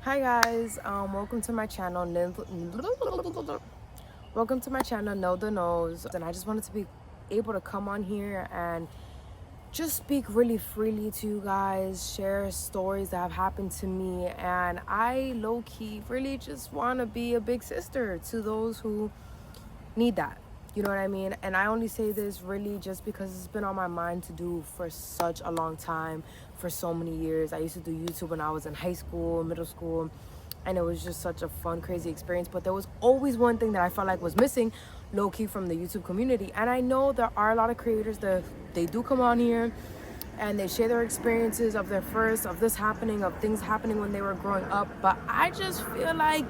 Hi guys, welcome to my channel. Welcome to my channel, Know the Nose, and I just wanted to be able to come on here and just speak really freely to you guys, share stories that have happened to me, and I low-key really just want to be a big sister to those who need that. You know what I mean? And I only say this really just because it's been on my mind to do for such a long time, for so many years. I used to do YouTube when I was in high school, middle school, and it was just such a fun, crazy experience. But there was always one thing that I felt like was missing, low-key, from the YouTube community. And I know there are a lot of creators that they do come on here and they share their experiences of their first, of this happening, of things happening when they were growing up. But I just feel like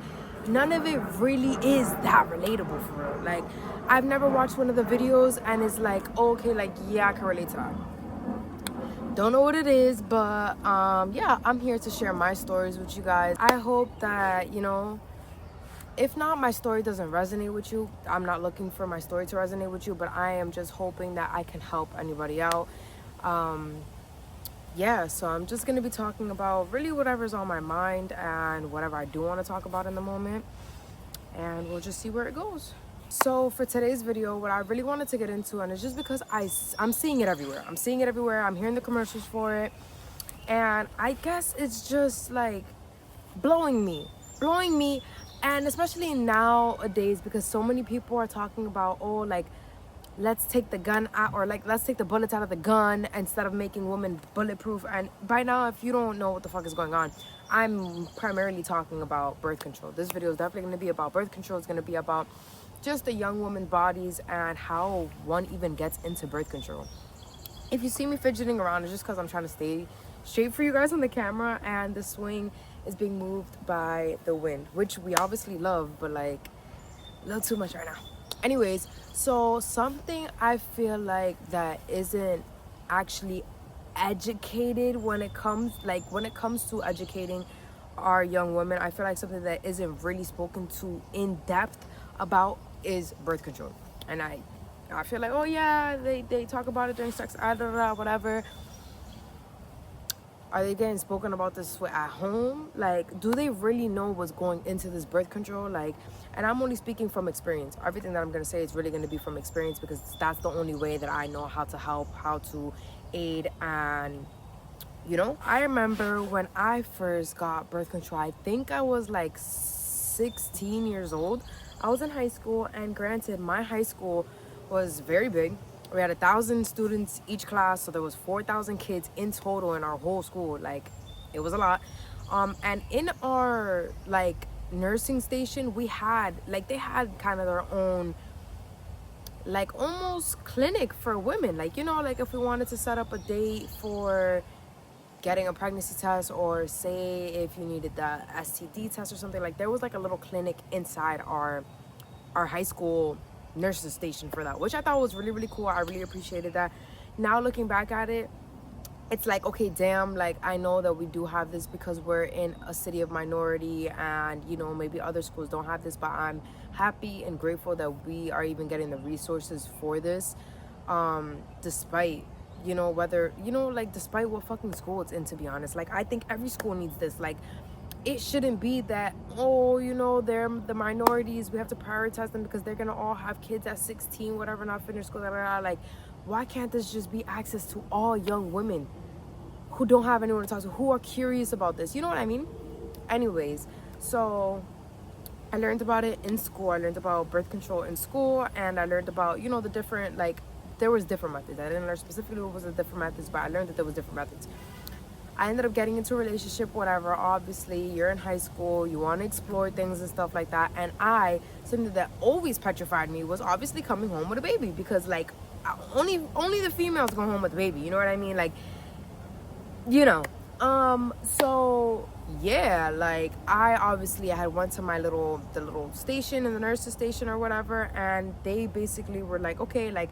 none of it really is that relatable for real. Like, I've never watched one of the videos and it's like, oh, okay, like, yeah, I can relate to that. Don't know what it is, but yeah, I'm here to share my stories with you guys. I hope that, if not, my story doesn't resonate with you. I'm not looking for my story to resonate with you, but I am just hoping that I can help anybody out. Yeah, so I'm just going to be talking about really whatever's on my mind and whatever I do want to talk about in the moment, and we'll just see where it goes. So for today's video, what I really wanted to get into, and it's just because I'm seeing it everywhere. I'm hearing the commercials for it, and I guess it's just like blowing me, and especially nowadays because so many people are talking about, oh, like, let's take the gun out, or like, let's take the bullets out of the gun instead of making women bulletproof. And by now, if you don't know what the fuck is going on, I'm primarily talking about birth control. This video is definitely going to be about birth control. It's going to be about just the young women's bodies and how one even gets into birth control. If you see me fidgeting around, it's just because I'm trying to stay straight for you guys on the camera, and the swing is being moved by the wind, which we obviously love, but like a little too much right now. Anyways, so something I feel like that isn't actually educated when it comes to educating our young women, I feel like something that isn't really spoken to in depth about is birth control. And I feel like, oh yeah, they talk about it during sex, whatever. Are they getting spoken about this at home? Like, do they really know what's going into this birth control? Like, and I'm only speaking from experience. Everything that I'm going to say is really going to be from experience, because that's the only way that I know how to help, how to aid. And, I remember when I first got birth control, I think I was like 16 years old. I was in high school, and granted, my high school was very big. We had 1,000 students each class, so there was 4,000 kids in total in our whole school. Like, it was a lot. And in our like nursing station, we had they had kind of their own, like, almost clinic for women. Like, like, if we wanted to set up a date for getting a pregnancy test, or say if you needed the STD test or something, like, there was like a little clinic inside our high school nurses station for that, which I thought was really, really cool. I really appreciated that. Now looking back at it, it's like, okay, damn, like, I know that we do have this because we're in a city of minority, and maybe other schools don't have this, but I'm happy and grateful that we are even getting the resources for this, despite whether like, despite what fucking school it's in, to be honest. Like, I think every school needs this. Like, it shouldn't be that, oh, they're the minorities, we have to prioritize them because they're gonna all have kids at 16, whatever, not finish school, like, why can't this just be access to all young women who don't have anyone to talk to, who are curious about this? You know what I mean? Anyways, so I learned about it in school. I learned about birth control in school, and I learned about, the different, like, there was different methods. I didn't learn specifically what was the different methods, but I learned that there was different methods. I ended up getting into a relationship, whatever. Obviously, you're in high school, you want to explore things and stuff like that. And something that always petrified me was obviously coming home with a baby, because, like, only the females go home with a baby. You know what I mean? Like, so yeah, like, I had went to the little station in the nurses station or whatever, and they basically were like, okay, like,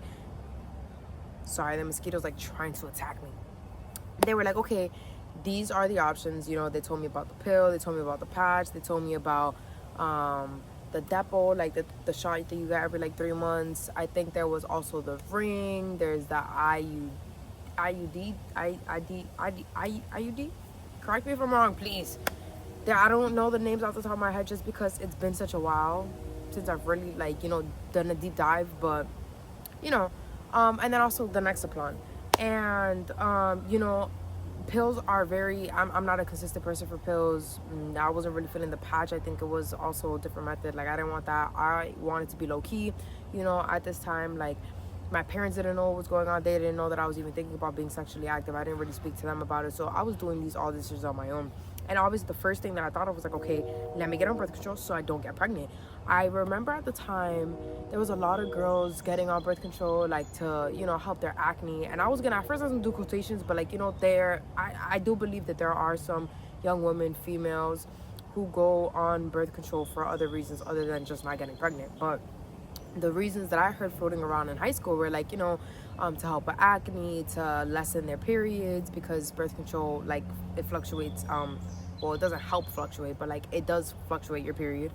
sorry, the mosquito's like trying to attack me. They were like, okay, these are the options. They told me about the pill, they told me about the patch, they told me about the depot, like the shot that you get every like 3 months. I think there was also the ring, there's the IUD. Correct me if I'm wrong, please. I don't know the names off the top of my head just because it's been such a while since I've really like, you know, done a deep dive, but you know, and then also the Nexaplon. And you know, pills are very, I'm not a consistent person for pills. I wasn't really feeling the patch. I think it was also a different method. Like I didn't want that. I wanted to be low key, you know, at this time. Like my parents didn't know what was going on. They didn't know that I was even thinking about being sexually active. I didn't really speak to them about it. So I was doing all these things on my own. And obviously the first thing that I thought of was like, okay, let me get on birth control so I don't get pregnant. I remember at the time there was a lot of girls getting on birth control like to, you know, help their acne. And I was gonna, at first I was gonna do quotations, but like, you know, I do believe that there are some young women, females, who go on birth control for other reasons other than just not getting pregnant. But the reasons that I heard floating around in high school were like, you know, to help with acne, to lessen their periods, because birth control, like, it fluctuates. Well, it doesn't help fluctuate, but like it does fluctuate your period.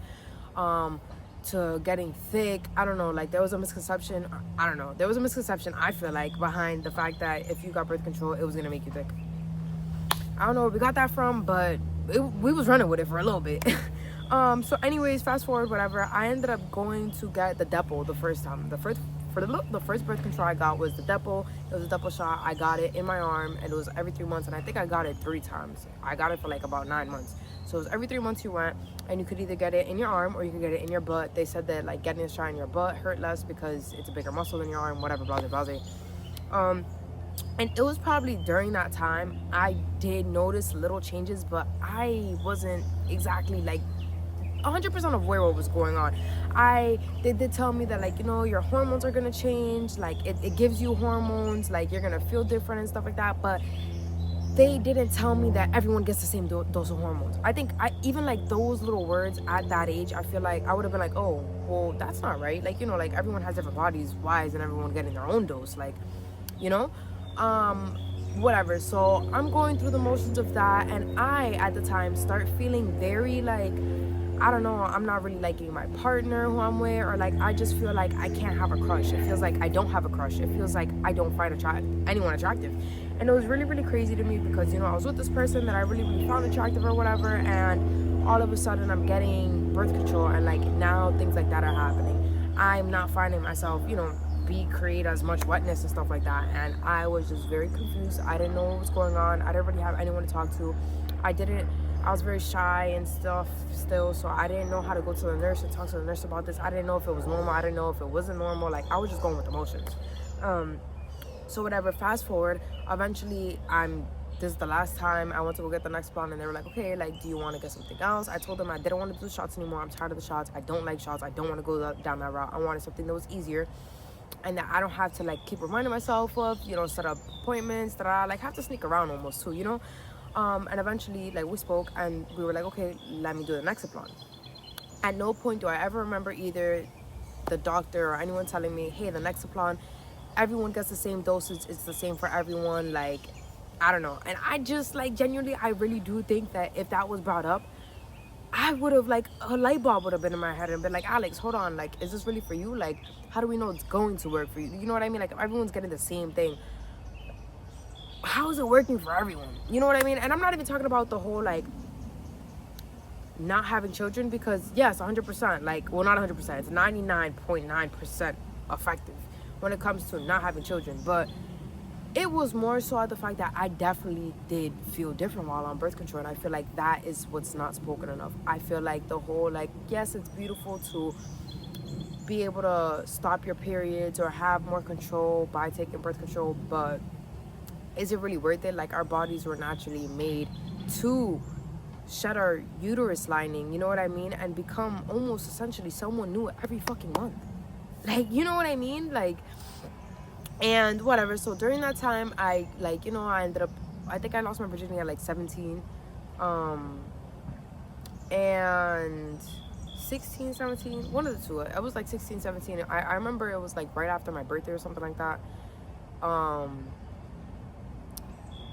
To getting thick. I don't know, like there was a misconception. I don't know. There was a misconception, I feel like, behind the fact that if you got birth control, it was gonna make you thick. I don't know where we got that from, but we was running with it for a little bit. So anyways, fast forward, whatever. I ended up going to get the Depo the first time. The first birth control I got was the Depo. It was a Depo shot. I got it in my arm, and it was every 3 months. And I think I got it 3 times. I got it for like about 9 months. So it was every 3 months you went, and you could either get it in your arm or you could get it in your butt. They said that like getting a shot in your butt hurt less because it's a bigger muscle than your arm. Whatever, blah blah blah. And it was probably during that time I did notice little changes, but I wasn't exactly like 100% aware what was going on. They did tell me that, like, you know, your hormones are gonna change, like it gives you hormones, like you're gonna feel different and stuff like that, but they didn't tell me that everyone gets the same dose of hormones. I think even like those little words at that age, I feel like I would have been like, oh well, that's not right. Like, you know, like everyone has different bodies. Why isn't everyone getting their own dose? Like, you know, whatever. So I'm going through the motions of that, and I at the time start feeling very like, I don't know, I'm not really liking my partner who I'm with, or like I just feel like I can't have a crush. It feels like I don't have a crush. It feels like I don't find anyone attractive. And it was really, really crazy to me because, you know, I was with this person that I really, really found attractive or whatever, and all of a sudden I'm getting birth control, and like now things like that are happening. I'm not finding myself, you know, create as much wetness and stuff like that, and I was just very confused. I didn't know what was going on. I didn't really have anyone to talk to. I was very shy and stuff still, so I didn't know how to go to the nurse and talk to the nurse about this. I didn't know if it was normal. I didn't know if it wasn't normal. Like, I was just going with the motions. So whatever, fast forward, eventually this is the last time I went to go get the Nexaplon, and they were like, okay, like, do you want to get something else? I told them I didn't want to do shots anymore. I'm tired of the shots. I don't like shots. I don't want to go down that route. I wanted something that was easier, and that I don't have to like keep reminding myself of, you know, set up appointments, that I like have to sneak around almost too, you know. And eventually, like, we spoke and we were like, okay, let me do the Nexaplon. At no point do I ever remember either the doctor or anyone telling me, hey, the Nexaplon, everyone gets the same dosage, it's the same for everyone. Like, I don't know. And I just, like, genuinely, I really do think that if that was brought up, I would have, like, a light bulb would have been in my head and been like, Alex, hold on, like, is this really for you? Like, how do we know it's going to work for you? You know what I mean? Like, if everyone's getting the same thing, how is it working for everyone? You know what I mean? And I'm not even talking about the whole, like, not having children, because yes, 100%, like, well, not 100%, it's 99.9% effective when it comes to not having children. But it was more so at the fact that I definitely did feel different while on birth control, and I feel like that is what's not spoken enough. I feel like the whole, like, yes, it's beautiful to be able to stop your periods or have more control by taking birth control, but is it really worth it? Like, our bodies were naturally made to shed our uterus lining, you know what I mean, and become almost essentially someone new every fucking month. Like, you know what I mean? Like, and whatever. So during that time, I, like, you know, I think I lost my virginity at like 17, and 16, 17, one of the two. I was like 16, 17. I remember it was like right after my birthday or something like that.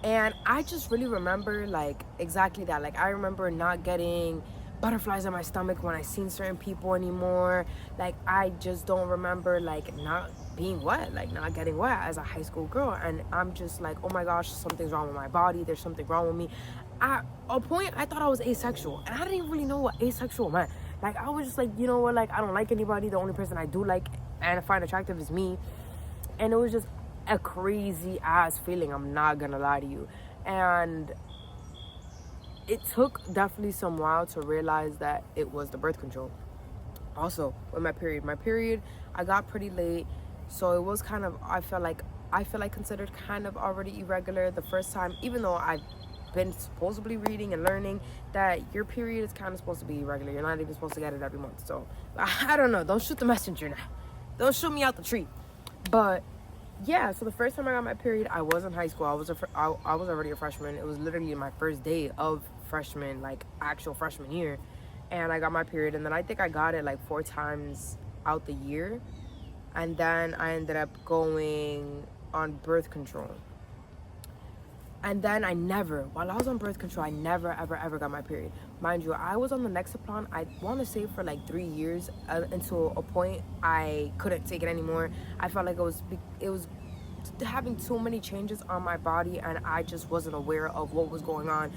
And I just really remember, like, exactly that. Like, I remember not getting butterflies in my stomach when I seen certain people anymore. Like, I just don't remember, like, not being wet, like, not getting wet as a high school girl. And I'm just like, oh my gosh, something's wrong with my body. There's something wrong with me. at a point I thought I was asexual, and I didn't even really know what asexual meant. Like, I was just like, you know what, like, I don't like anybody. The only person I do like and find attractive is me. And it was just a crazy ass feeling, I'm not gonna lie to you. And it took definitely some while to realize that it was the birth control. Also, with my period, I got pretty late, so it was kind of, I feel like considered kind of already irregular the first time, even though I've been supposedly reading and learning that your period is kind of supposed to be irregular. You're not even supposed to get it every month. So I don't know, don't shoot the messenger now, don't shoot me out the tree. But yeah, so the first time I got my period, I was in high school. I was already a freshman. It was literally my first day of freshman, like actual freshman year, and I got my period. And then I think I got it like 4 times out the year, and then I ended up going on birth control. And then while I was on birth control, I never ever got my period. Mind you, I was on the Nexaplan, I want to say for like 3 years, until a point I couldn't take it anymore. I felt like it was having too many changes on my body, and I just wasn't aware of what was going on.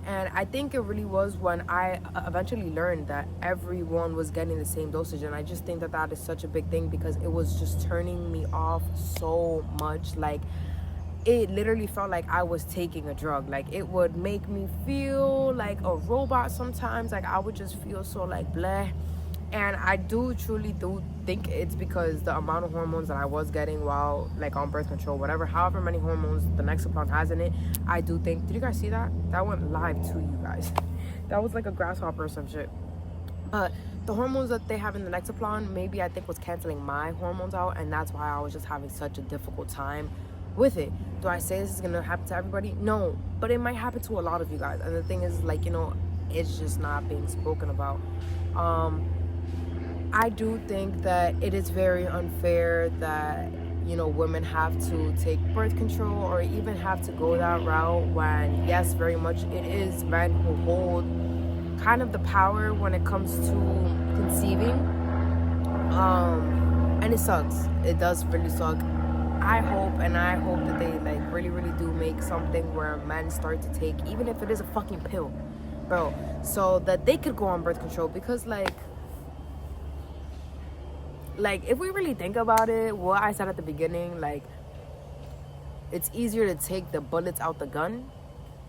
And I think it really was when I eventually learned that everyone was getting the same dosage. And I just think that is such a big thing, because it was just turning me off so much. Like, it literally felt like I was taking a drug. Like, it would make me feel like a robot sometimes. Like, I would just feel so like bleh. And I truly think it's because the amount of hormones that I was getting while like on birth control, however many hormones the Nexaplan has in it, I do think, did you guys see that? That went live to you guys. That was like a grasshopper or some shit. But the hormones that they have in the Nexaplan, maybe I think was canceling my hormones out, and that's why I was just having such a difficult time with it. Do I say this is gonna happen to everybody? No, but it might happen to a lot of you guys. And the thing is, like, you know, it's just not being spoken about. I do think that it is very unfair that, you know, women have to take birth control or even have to go that route, when yes, very much it is men who hold kind of the power when it comes to conceiving. And it sucks. It does really suck. I hope that they like really do make something where men start to take, even if it is a fucking pill, bro, so that they could go on birth control. Because like if we really think about it, what I said at the beginning, like, it's easier to take the bullets out the gun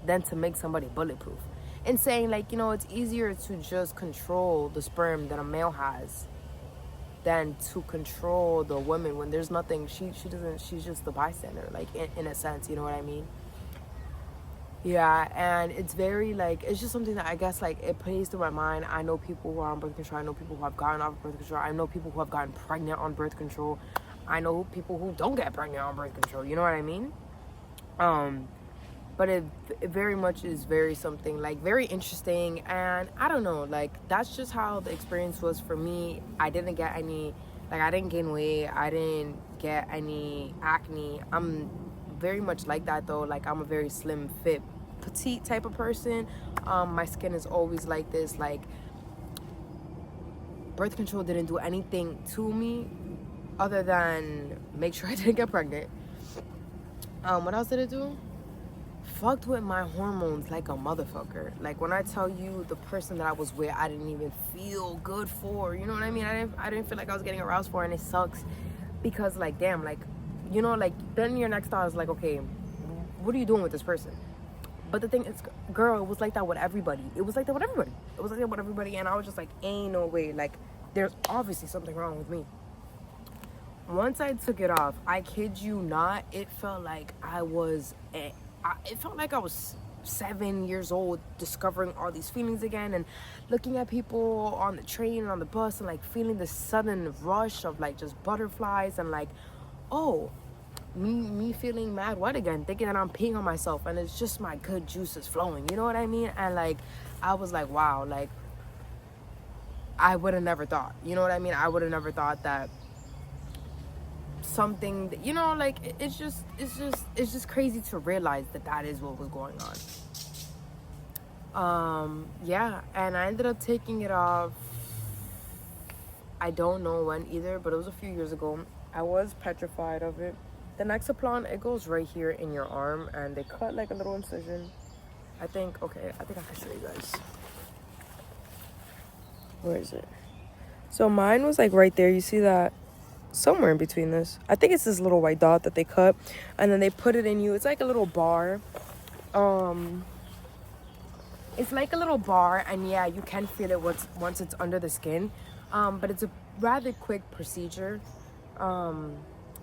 than to make somebody bulletproof. And saying, like, you know, it's easier to just control the sperm that a male has than to control the woman when there's nothing. She's just the bystander, like, in a sense, you know what I mean? Yeah. And it's very, like, it's just something that I guess, like, it plays through my mind. I know people who are on birth control. I know people who have gotten off birth control. I know people who have gotten pregnant on birth control. I know people who don't get pregnant on birth control, you know what I mean? But it very much is very something, like, very interesting. And I don't know, like, that's just how the experience was for me. I didn't get any, like, I didn't gain weight, I didn't get any acne. I'm very much like that, though. Like, I'm a very slim, fit, petite type of person. My skin is always like this. Like, birth control didn't do anything to me other than make sure I didn't get pregnant. What else did it do? Fucked with my hormones like a motherfucker. Like, when I tell you, the person that I was with, I didn't even feel good for, you know what I mean? I didn't feel like I was getting aroused for, and it sucks, because, like, damn, like, you know, like, then your next thought is like, okay, what are you doing with this person? But the thing is, girl, it was like that with everybody. It was like that with everybody. And I was just like, ain't no way. Like, there's obviously something wrong with me. Once I took it off, I kid you not, it felt like I was 7 years old, discovering all these feelings again, and looking at people on the train and on the bus, and like feeling the sudden rush of like just butterflies, and like, oh, me feeling mad wet again, thinking that I'm peeing on myself, and it's just my good juices flowing, you know what I mean? And like, I was like, wow, like, I would have never thought, you know what I mean? I would have never thought that something that, you know, like, it's just crazy to realize that is what was going on. Yeah, and I ended up taking it off, I don't know when either, but it was a few years ago. I was petrified of it. The Nexaplan, it goes right here in your arm, and they cut like a little incision, I think I can show you guys. Where is it? So mine was like right there. You see that? Somewhere in between this. I think it's this little white dot that they cut, and then they put it in you. It's like a little bar. It's like a little bar, and yeah, you can feel it once it's under the skin. But it's a rather quick procedure.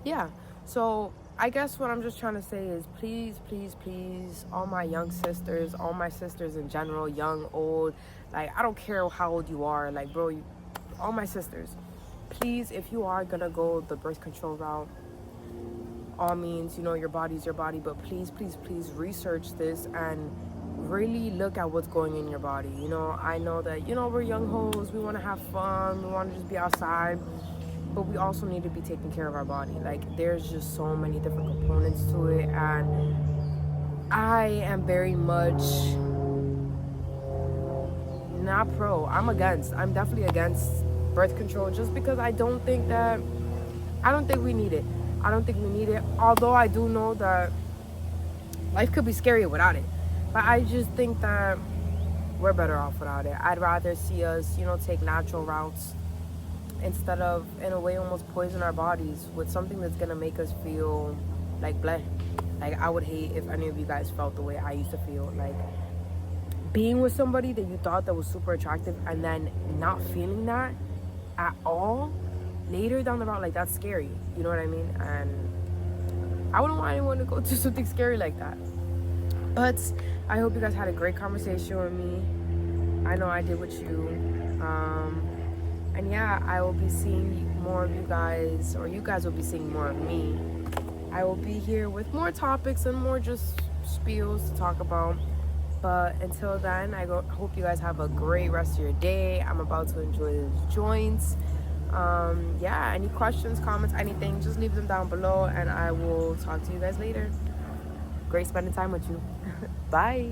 Yeah. So I guess what I'm just trying to say is please, please, please, all my young sisters, all my sisters in general, young, old, like I don't care how old you are, like bro, all my sisters, please, if you are gonna go the birth control route, all means, you know, your body's your body, but please, please, please research this and really look at what's going in your body. You know, I know that, you know, we're young hoes, we want to have fun, we want to just be outside, but we also need to be taking care of our body. Like, there's just so many different components to it, and I am very much not pro. I'm definitely against birth control, just because I don't think we need it. Although I do know that life could be scarier without it. But I just think that we're better off without it. I'd rather see us, you know, take natural routes instead of, in a way, almost poison our bodies with something that's gonna make us feel like bleh. Like, I would hate if any of you guys felt the way I used to feel. Like, being with somebody that you thought that was super attractive and then not feeling that at all later down the road, like, that's scary. You know what I mean? And I wouldn't want anyone to go through something scary like that. But I hope you guys had a great conversation with me. I know I did with you. And yeah, I will be seeing more of you guys, or you guys will be seeing more of me. I will be here with more topics and more just spiels to talk about. But until then, hope you guys have a great rest of your day. I'm about to enjoy these joints. Yeah, any questions, comments, anything, just leave them down below, and I will talk to you guys later. Great spending time with you. Bye.